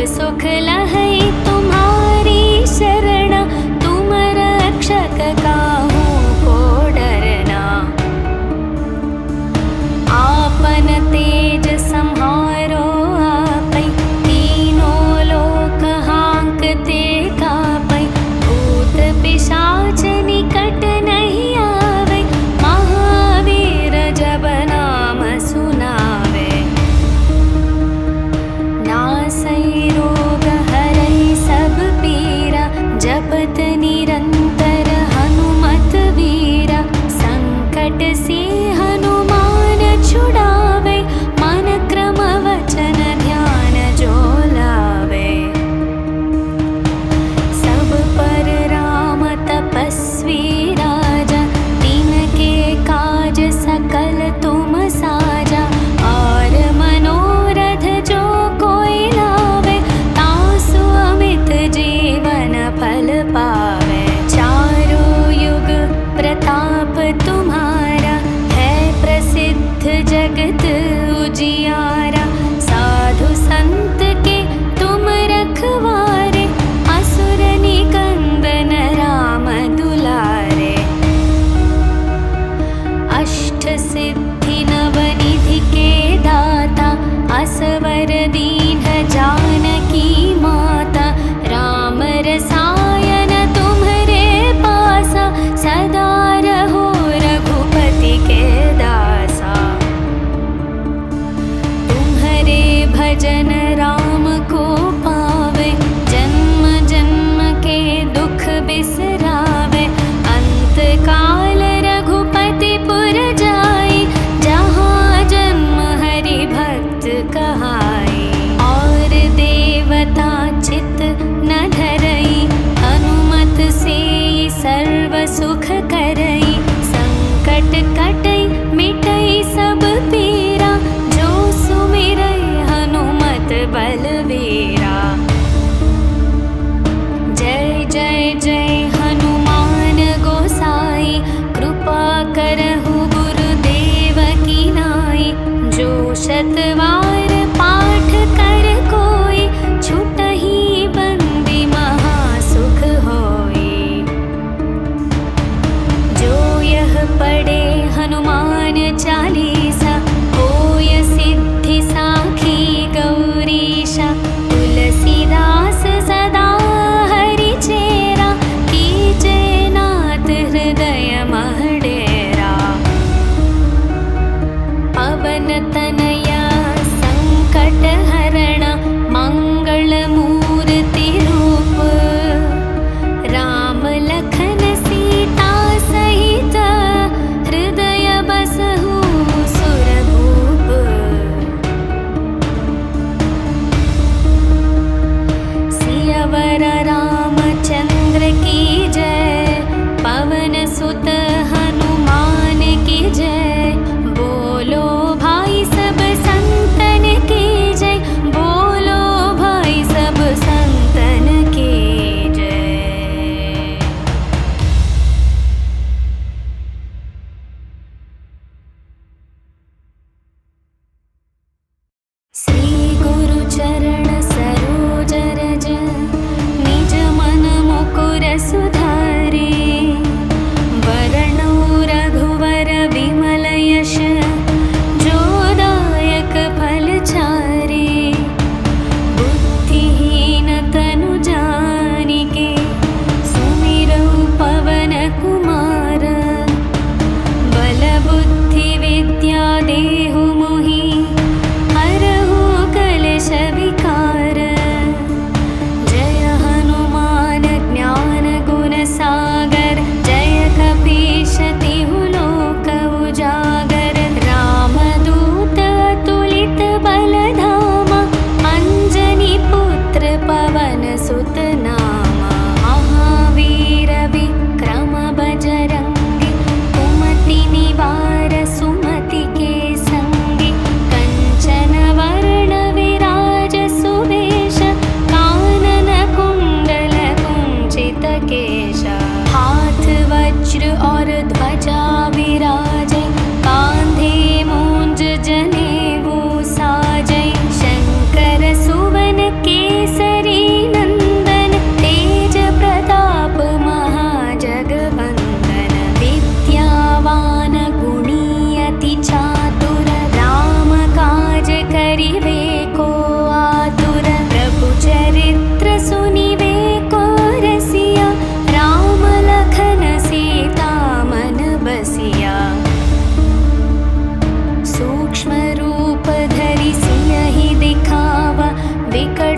सुख लहै तुम्हारी शरण, तुम रक्षक काहू को डरना। आपन तेज सम्हारो आपै, तीनों लोक हांकते कापै। भूत पिशाच निकट नहीं आवै, महावीर जब नाम सुनावे। नासै रोग हरै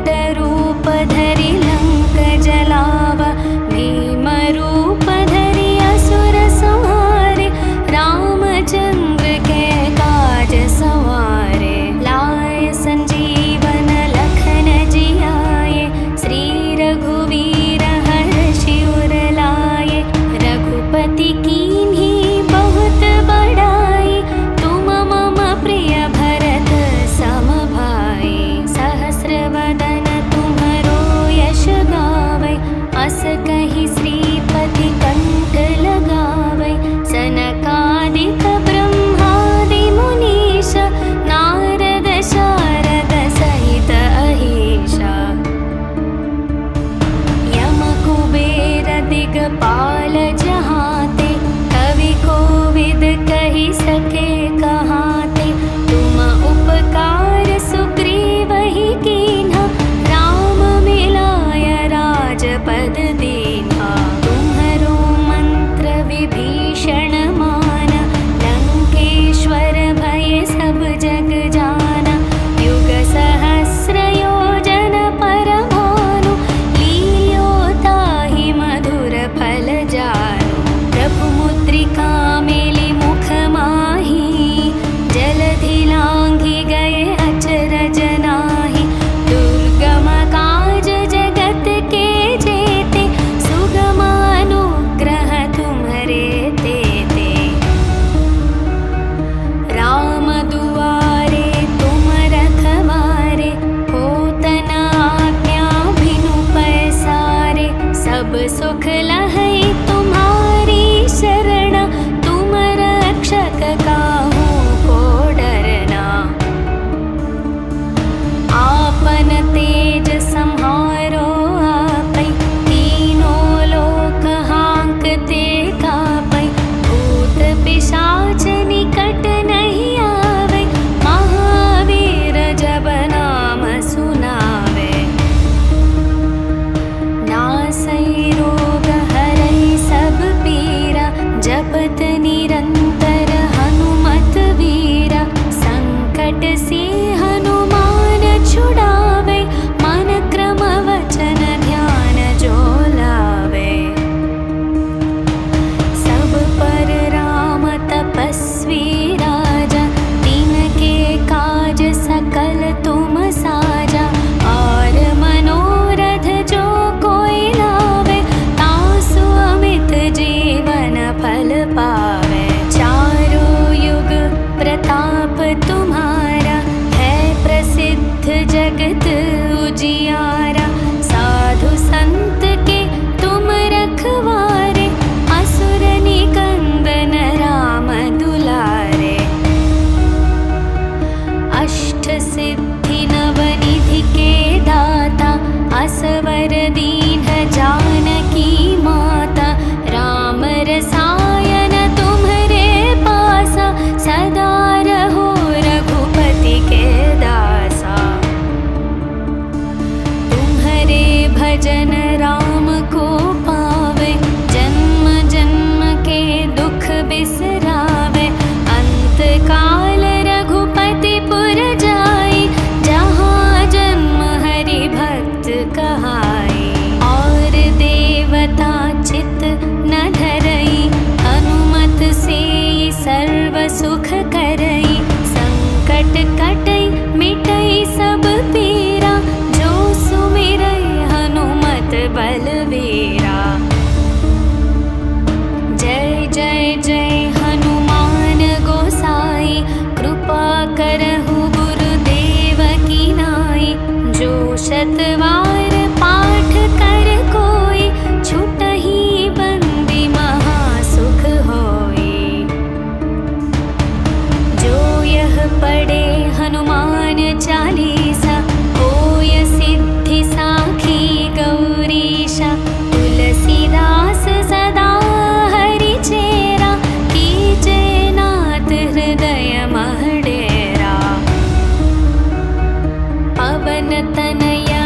गद रूप धरि लंक जलावा, भीम रूप धरि असुर संहारे, रामचंद्र के काज सवारे। लाए संजीवन लखन जियाए, श्री रघुवीर हर्षि उर लाए। रघुपति कीन्ही बहुत बड़ाई, तुम मम प्रिय भरत सम भाई। सहस्र वदन तुम्हरो यश गावै, अस कहि श्रीपति कंठ लगावै। सनकादिक ब्रह्मादि मुनीश, नारद शारद सहित अहीशा। यम कुबेर दिगपाल जहाते, कवि कोविद कहि सके कहाते। तुम उपकार सुग्रीवहि कीन्हा, राम मिलाय राजपद दीन्हा। तुम्हरो मंत्र विभीषण माना, लंकेश्वर भय सब जग जाना। युग सहस्र योजन पर भानु, लील्यो ताहि मधुर फल जानु। प्रभु मुद्रिका मेलि मुख माहि, जलधि लांघि गए अचरज नाहि। दुर्गम काज जगत के जेते, सुगम अनुग्रह तुम्हरे तेते। राम दुआरे तुम रखवारे, होत न आज्ञा बिनु पैसारे। सब सुख लहै तुम्हारी शरण, तुम रक्षक काहू को डरना। आपन तेज सम्हारो आपै, तीनों लोक हांकते कापै। भूत पिशाच निकट नहीं आवे, महावीर जब नाम सुनावे। नासै रोग हरै सब पीरा, जपत निरंतर हनुमत वीरा। संकट से हनुमान छुड़ावे, मन क्रम वचन ध्यान जो लावे। सब पर राम तपस्वी राजा, तिनके काज सकल तुम साजा। और मनोरथ जो कोई लावे, तासु अमित जीवन फल पावे। चारों युग प्रताप तुम्हारा, है प्रसिद्ध जगत उजियारा। साधु संत के तुम रखवारे, असुर निकंदन राम दुलारे। अष्ट सिद्धि नवनिधि के दाता, असवर दीन जानकी माता। राम रसायन तुम्हरे पासा, सदा रहो रघुपति के दासा। तुम्हरे भजन राम को पावे, जन्म जन्म के दुख बिसरावे। अंत काल रघुपति पुर जाई, जहाँ जन्म हरि भक्त कहाई। और देवता चित न धरई, हनुमत से सर्व सुख करई। संकट कटई मिटई सब पीरा, जो सुमिरई हनुमत बलवीरा। जय जय जय हनुमान गोसाई, कृपा करहु गुरुदेव की नाई। जो शतवार पाठ कर कोई, छुटहि बंदी महासुख होई। जो यह पढ़े हनुमान चालीसा, होय सिद्धि साखी गौरीशा। तुलसीदास सदा हरि चेरा, कीजे नाथ हृदय मह डेरा। पवन तनया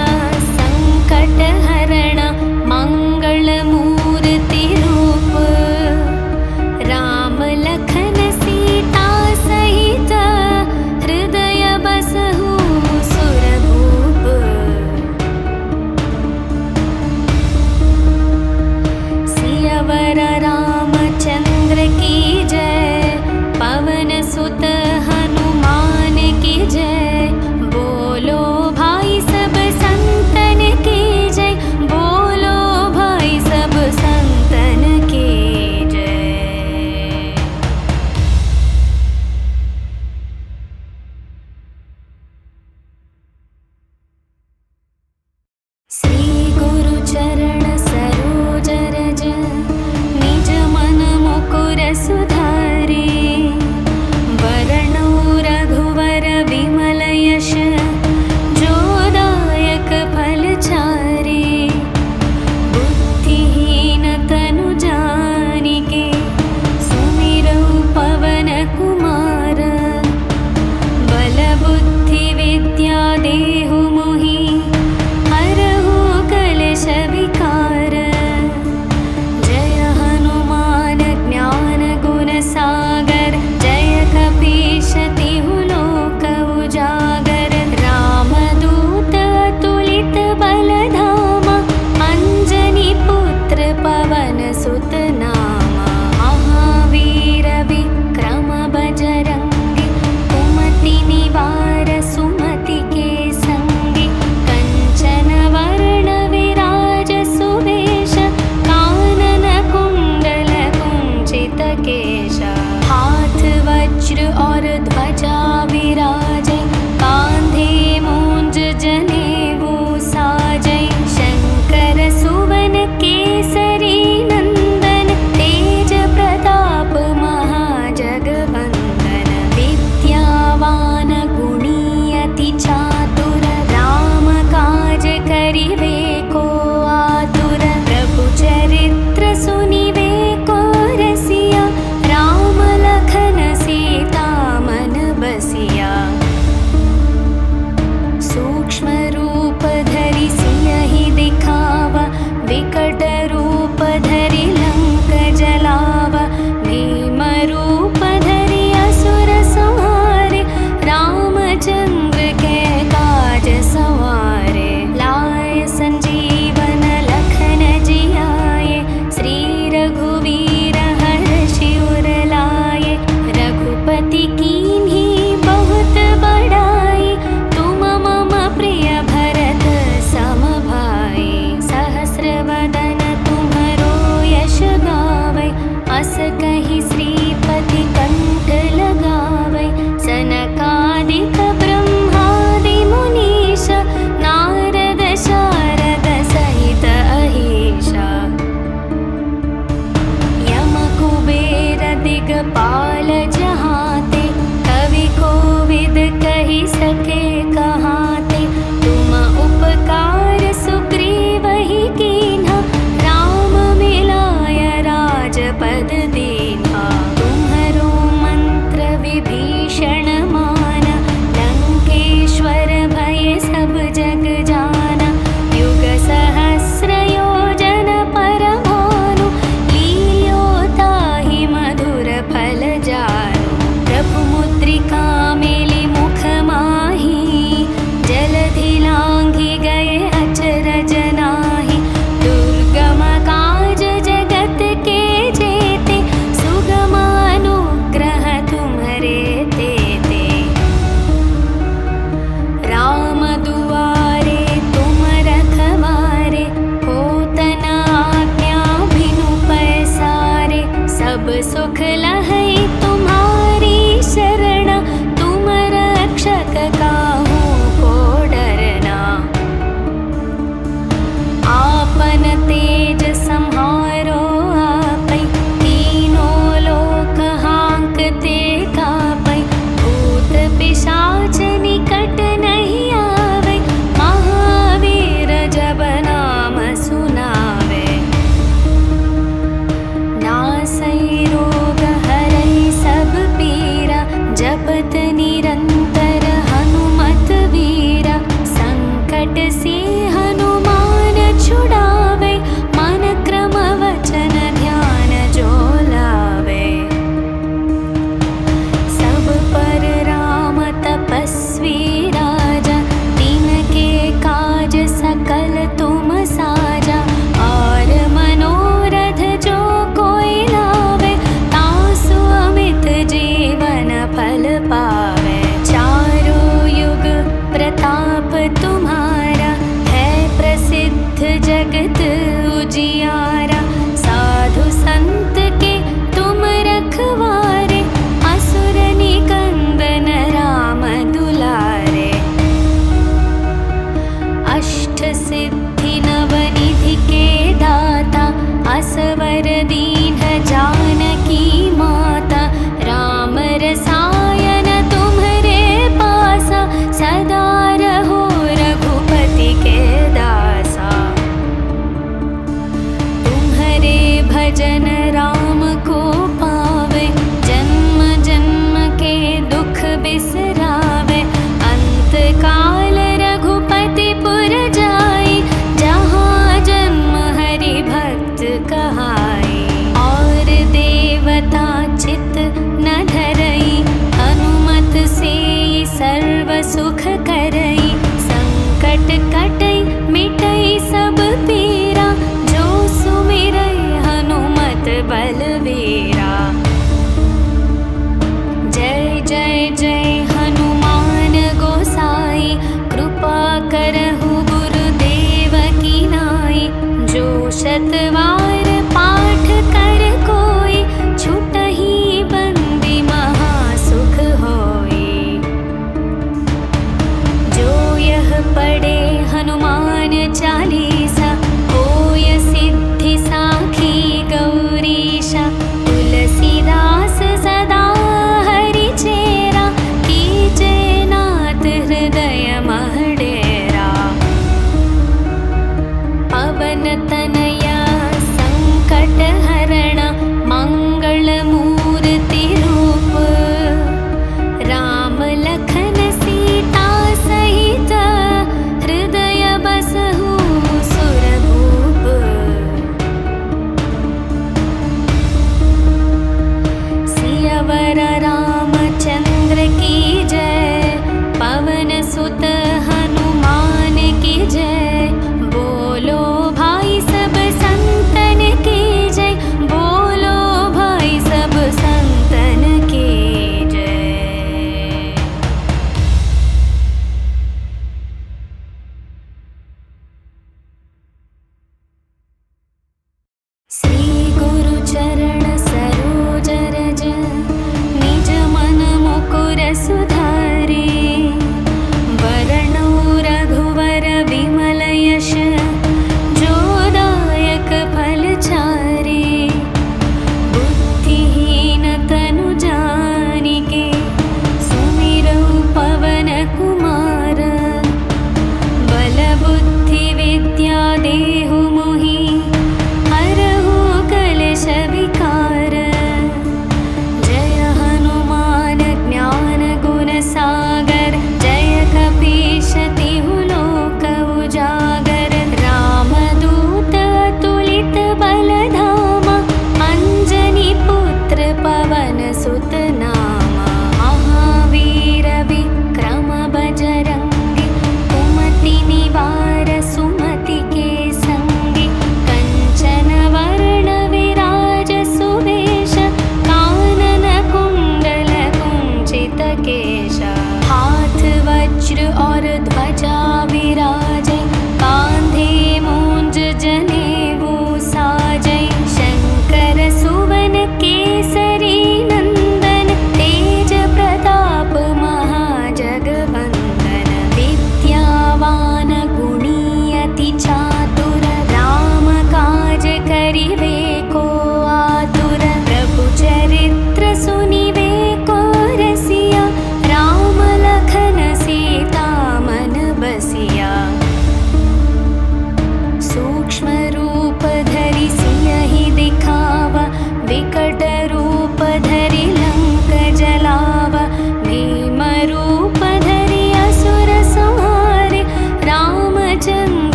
सकल तुम साजा। और मनोरथ जो कोई लावे, तासु अमित जीवन फल पावे। चारों युग प्रताप तुम्हारा, है प्रसिद्ध जगत उजियारा। साधु संत के तुम रखवारे, असुर निकंदन राम दुलारे। अष्ट सिद्धि नवनिधि के दाता, असवर दीन जानकी माता। राम रसायन तुम्हरे पासा, सदा रहो रघुपति के दासा।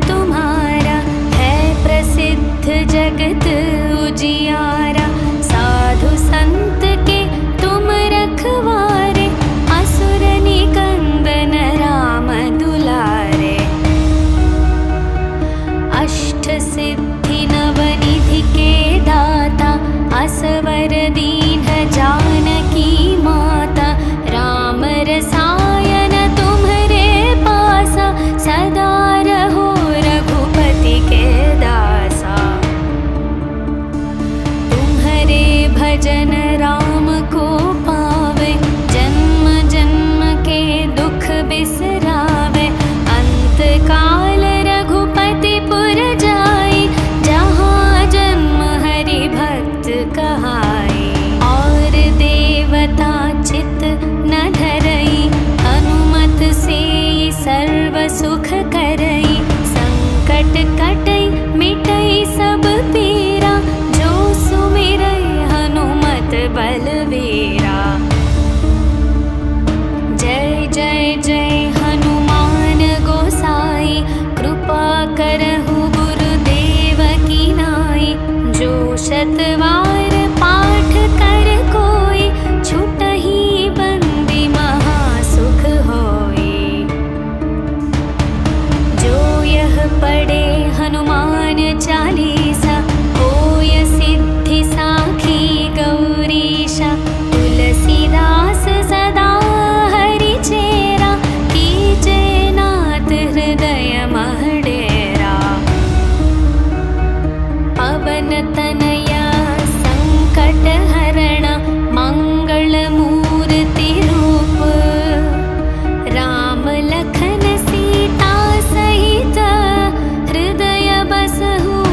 तुम्हारा है प्रसिद्ध जगत उजियारा। साधु संत के तुम रखवारे, असुर निकंदन राम दुलारे। अष्ट सिद्धि नवनिधि के दाता, असवर दीन जानकी माता। राम रसायन तुम्हरे पासा, सदा रहो रघुपति के दासा। तुम्हरे भजन राम को पावे, जन्म जन्म के दुख बिसरावे। अंत काल रघुपति पुर जाई, जहाँ जन्म हरि भक्त कहाई। और देवता चित न धरई, हनुमत से सर्व सुख करई। संकट कटई मिटई सब पीरा, जो सुमिरई हनुमत बलवीरा। जय जय जय हनुमान गोसाई, कृपा करहु गुरुदेव की नाई। जो शतवार पाठ कर कोई, छुटहि बंदी महासुख होई। जो यह पढ़े हनुमान चालीसा, होय सिद्धि साखी गौरीशा। तुलसीदास सदा हरि चेरा, कीजे नाथ हृदय मह डेरा। पवन तनया संकट हरण, मंगल मूर्ति रूप। राम लखन सीता सहित, हृदय बसहु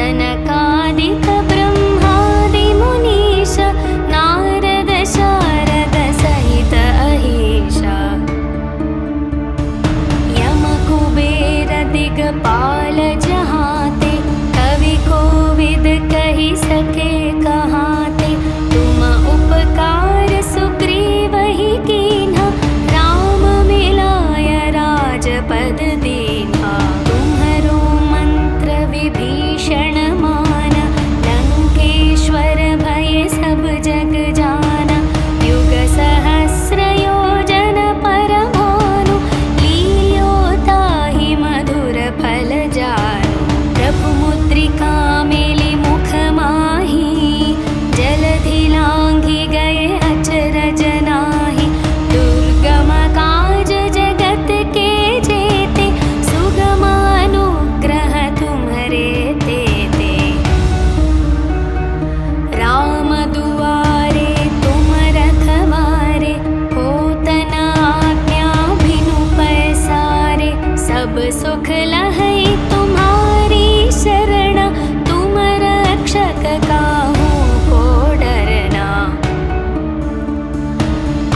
सनकादिक ब्रह्मादि मुनीश नारद शारद सहित अहीशा यम कुबेर दिगपाल जहाते कवि कोविद कहि सके कहाते तुम उपकार सुग्रीव ही कीन्हा राम मिलाय राजपद दीन्हा तुम्हरो मंत्र विभीषण माना लंकेश्वर भय सब जग जाना युग सहस्र योजन पर भानु लील्यो ताहि मधुर फल जानु प्रभु मुद्रिका मेलि मुख माही जलधि लांघि गए अचरज नाहि दुर्गम काज जगत के जेते सुगम अनुग्रह तुम्हरे तेते राम दुआरे तुम रखवारे होत न आज्ञा बिनु पैसारे सब सुख लहै तुम्हारी शरण तुम रक्षक काहू को डरना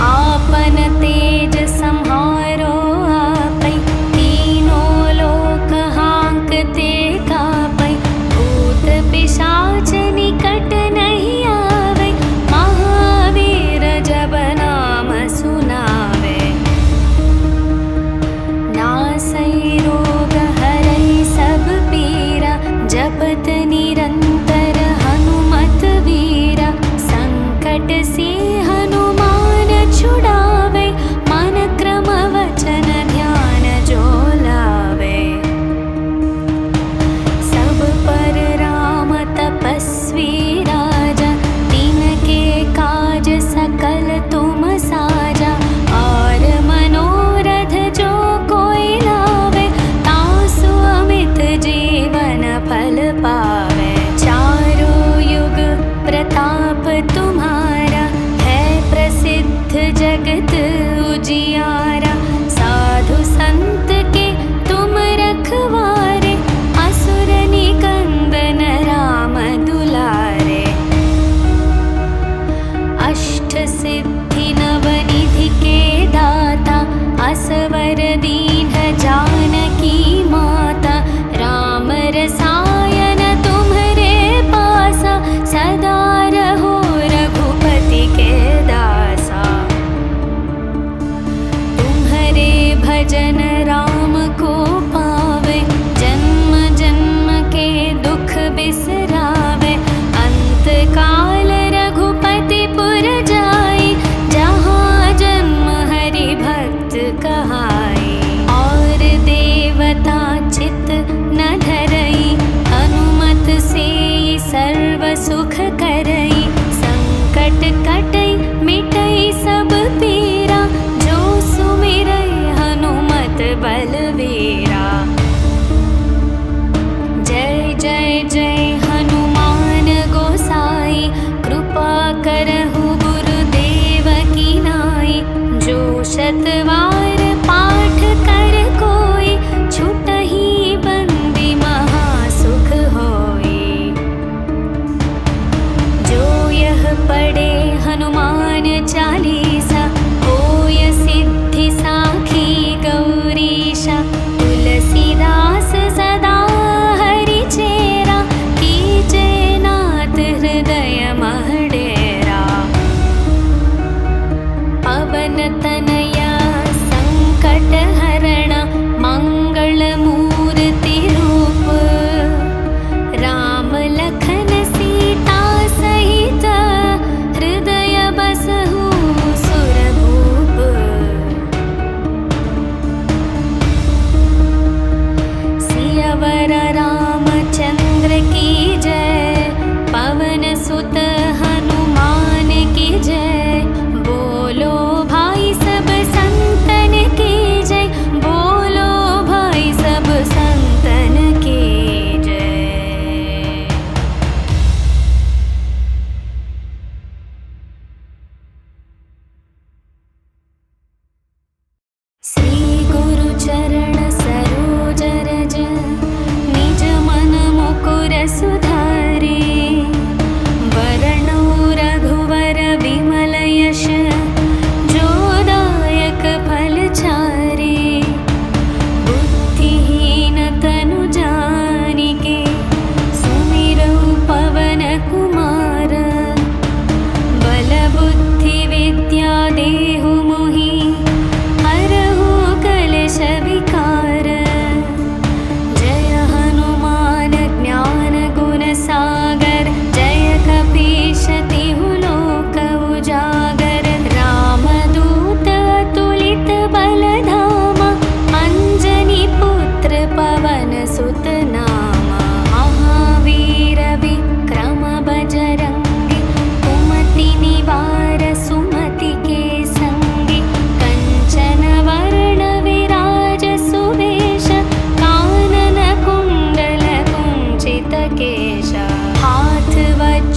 आपन तेज सम्हारो आपै तीनों लोक हांकते कापै भूत पिशाच निकट नहीं आवे महावीर जब नाम सुनावे नासै रोग हरै सब पीरा जपत निरंतर हनुमत वीरा संकट से हनुमान छुड़ावे मन क्रम वचन ध्यान जो लावे सब पर राम तपस्वी राजा तिनके काज सकल तुम साजा और मनोरथ जो कोई लावे तासु अमित जीवन फल पावे चारों युग प्रताप तुम्हारा है प्रसिद्ध जगत उजियारा साधु संत के तुम रखवारे असुर निकंदन राम दुलारे अष्ट सिद्धि नवनिधि के दाता असवर दीन जानकी माता राम रसायन तुम्हरे पासा सदा रहो रघुपति के दासा तुम्हरे भजन राम को पावे जन्म जन्म के दुख बिसरावे अंत काल रघुपति पुर जाई जहाँ जन्म हरि भक्त कहाई और देवता चित न धरई हनुमत से सर्व सुख करई संकट कटई मिटई सब पीरा जो सुमिरई हनुमत बलवीरा जय जय जय हनुमान गोसाई कृपा करहु गुरुदेव की नाई जो शतवार पाठ कर कोई छुटहि बंदी महासुख होई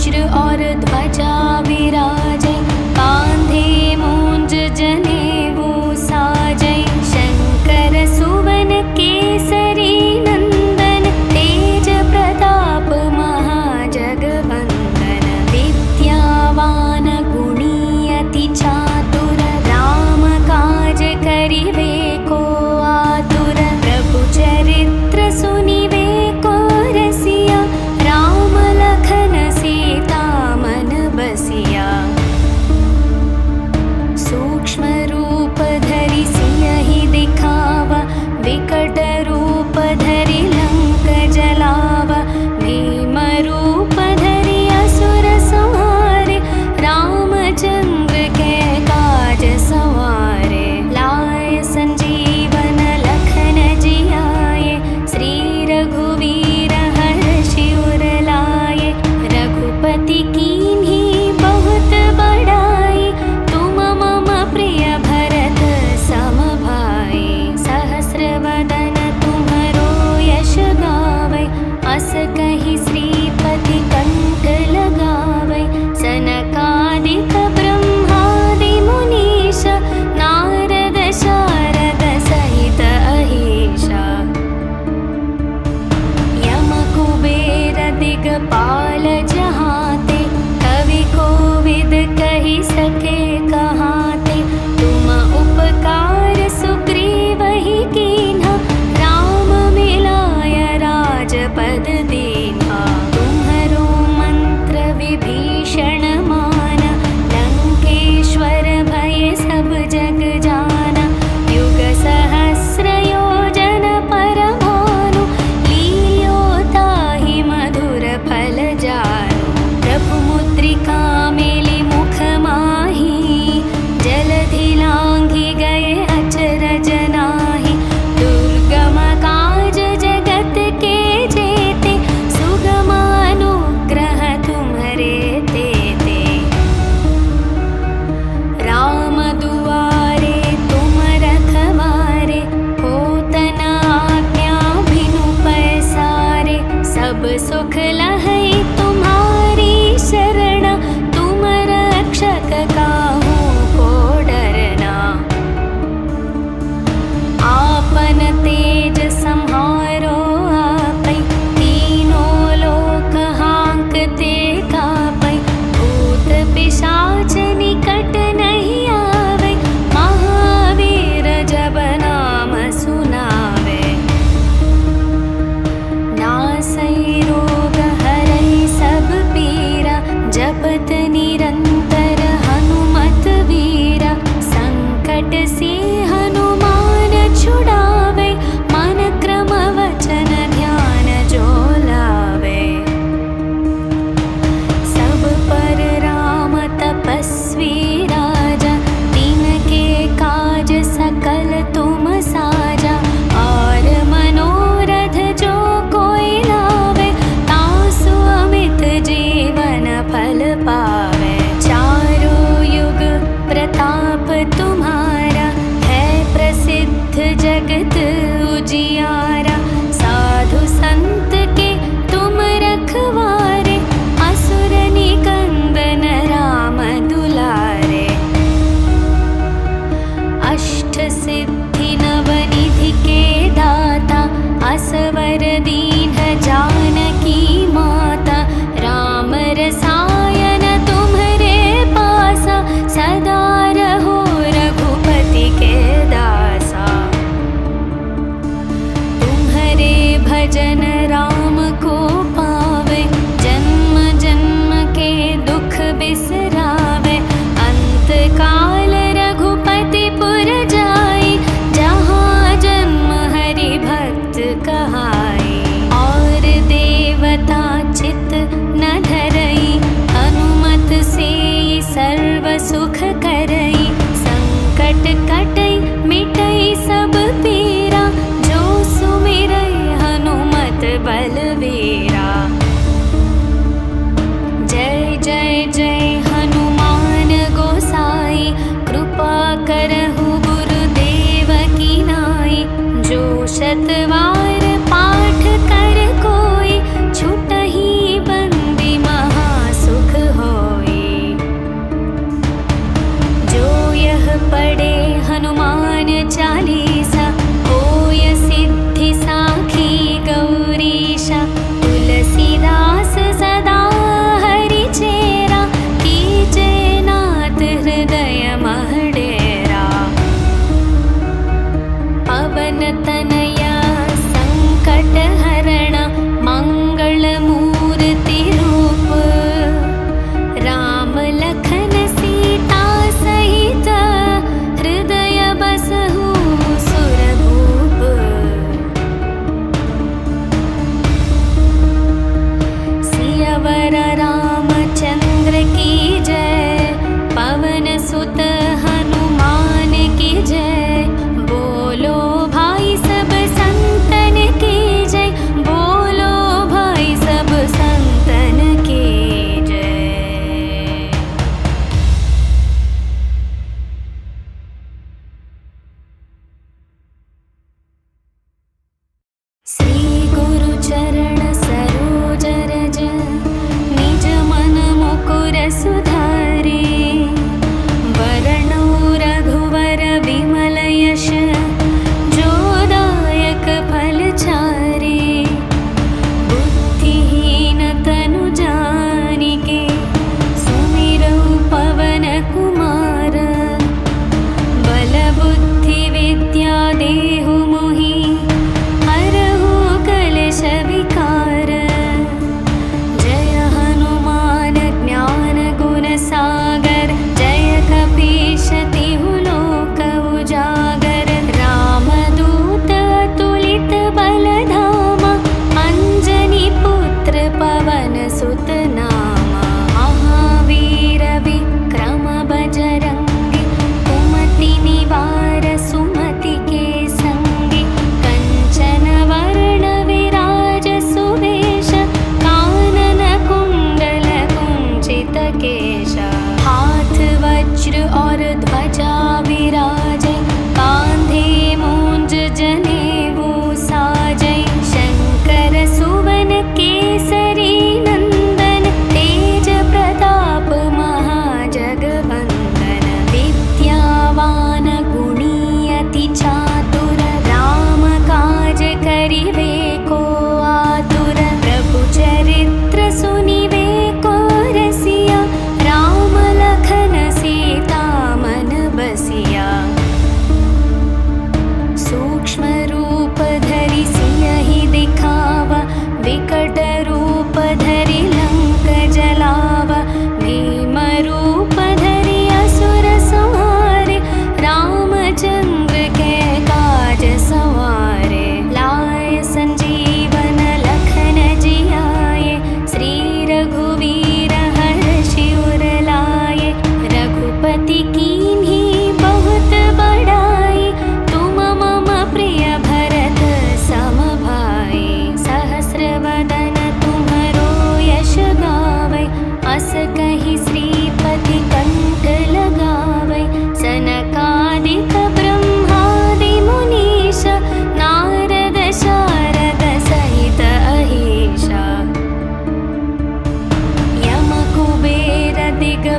वज्र और ध्वजा विराजै कांधे मूंज जनेऊ साजै शंकर सुवन केसरी नंदन तेज प्रताप महाजगवंदन विद्यावान गुणी अति चातुर राम काज करिवे को आतुर प्रभु चरित्र सुनिवे को रसिया राम लखन सीता मन बसिया सूक्ष्म रूप धरि सियहि दिखावा विकट रूप धरि लंक जलावा भीम रूप धरि असुर संहारे रामचंद्र के काज सवारे लाए संजीवन लखन जियाए श्री रघुवीर हर्षि उर लाए रघुपति कीन्ही बहुत बड़ाई तुम मम प्रिय भरत सम भाई सहस्र वदन तुम्हरो यश गावै अस कहि श्रीपति कंठ लगावै सनकादिक ब्रह्मादि मुनीश नारद शारद सहित अहीशा यम कुबेर दिगपाल जहाते कवि कोविद कहि सके कहाते तुम उपकार सुग्रीवहि कीन्हा राम मिलाय राजपद दीन्हा तुम्हरो मंत्र विभीषण माना लंकेश्वर भय सब जग जाना युग सहस्र योजन पर भानु लील्यो ताहि मधुर फल जानु प्रभु मुद्रिका मेलि मुख माहि जलधि लांघि गए अचरज नाहि दुर्गम काज जगत के जेते सुगम अनुग्रह तुम्हरे तेते राम दुआरे तुम रखवारे होत न आज्ञा बिनु पैसारे सब सुख लहै तुम्हारी शरण तुम रक्षक काहू को डरना आपन तेज सम्हारो आपै तीनों लोक हांकते कापै भूत पिशाच निकट नहीं आवे महावीर जब नाम सुनावे नासै रोग हरै सब पीरा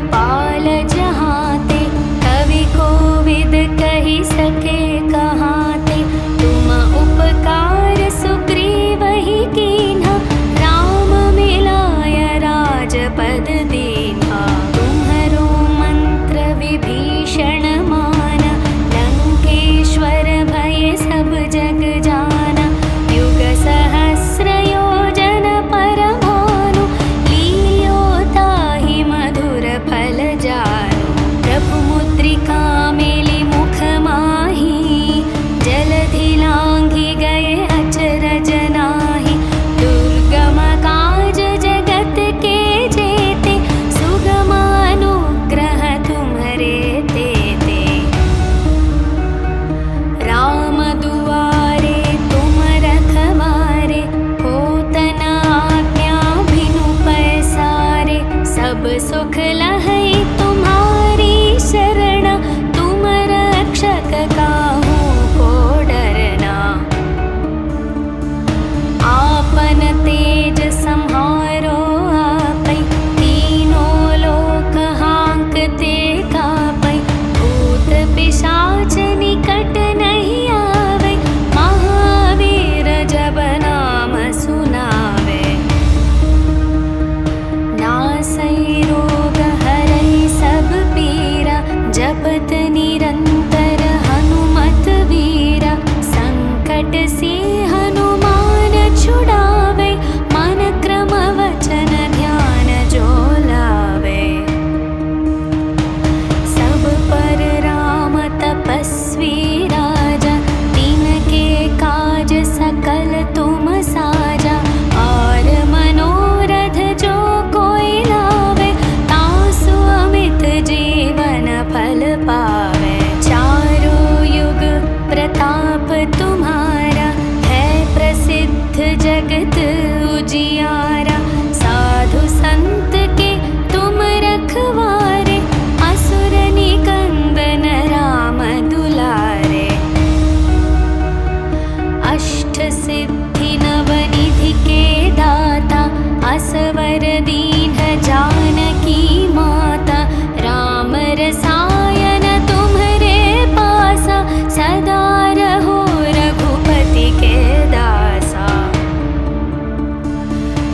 पाल जहाँते, कवि कोविद कही सके कहाते। तुम उपकार सुग्रीव ही कीन्हा, राम मिलाय राजपद दीन्हा। तुम्हरो मंत्र विभीषण माना, लंकेश्वर भय सब जग जाना। युग सहस्र योजन पर भानु, लील्यो ताहि मधुर फल जानु। प्रभु मुद्रिका मेलि मुख माहि, जलधि लांघि गए अचरज नाहि। दुर्गम काज जगत के जेते, सुगम अनुग्रह तुम्हरे तेते। राम दुआरे तुम रखवारे, होत न आज्ञा बिनु पैसारे। सब सुख लहै तुम्हारी शरण, तुम रक्षक काहू को डरना। आपन तेज सम्हारो आपै, तीनों लोक हांकते कापै। भूत पिशाच निकट नहीं आवे, महावीर जब नाम सुनावे। नासै रोग हरै सब पीरा, जपत निरंतर हनुमत वीरा। संकट से हनुमान छुड़ावे, मन क्रम वचन ध्यान जो लावे। सब पर राम तपस्वी राजा, तिनके काज सकल तुम साजा। और मनोरथ जो कोई लावे, तासु अमित जीवन फल पावे। चारों युग प्रताप तुम्हारा, है प्रसिद्ध जगत उजियारा। साधु संत के तुम रखवारे, असुर निकंदन राम दुलारे। अष्ट सिद्धि नवनिधि के दाता, असवर दीन जानकी माता। राम रसायन तुम्हरे पासा, सदा रहो रघुपति के दासा।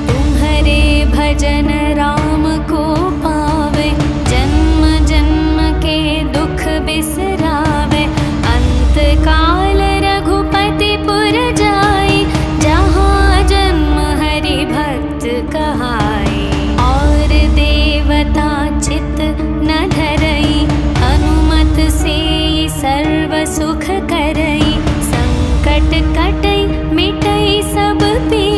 तुम्हरे भजन राम को पावे, जन्म जन्म के दुख बिसरावे। अंत काल रघुपति पुर जाई, जहाँ जन्म हरि भक्त कहाई। और देवता चित न धरई, हनुमत से सर्व सुख करई। संकट कटई मिटई सब पीरा,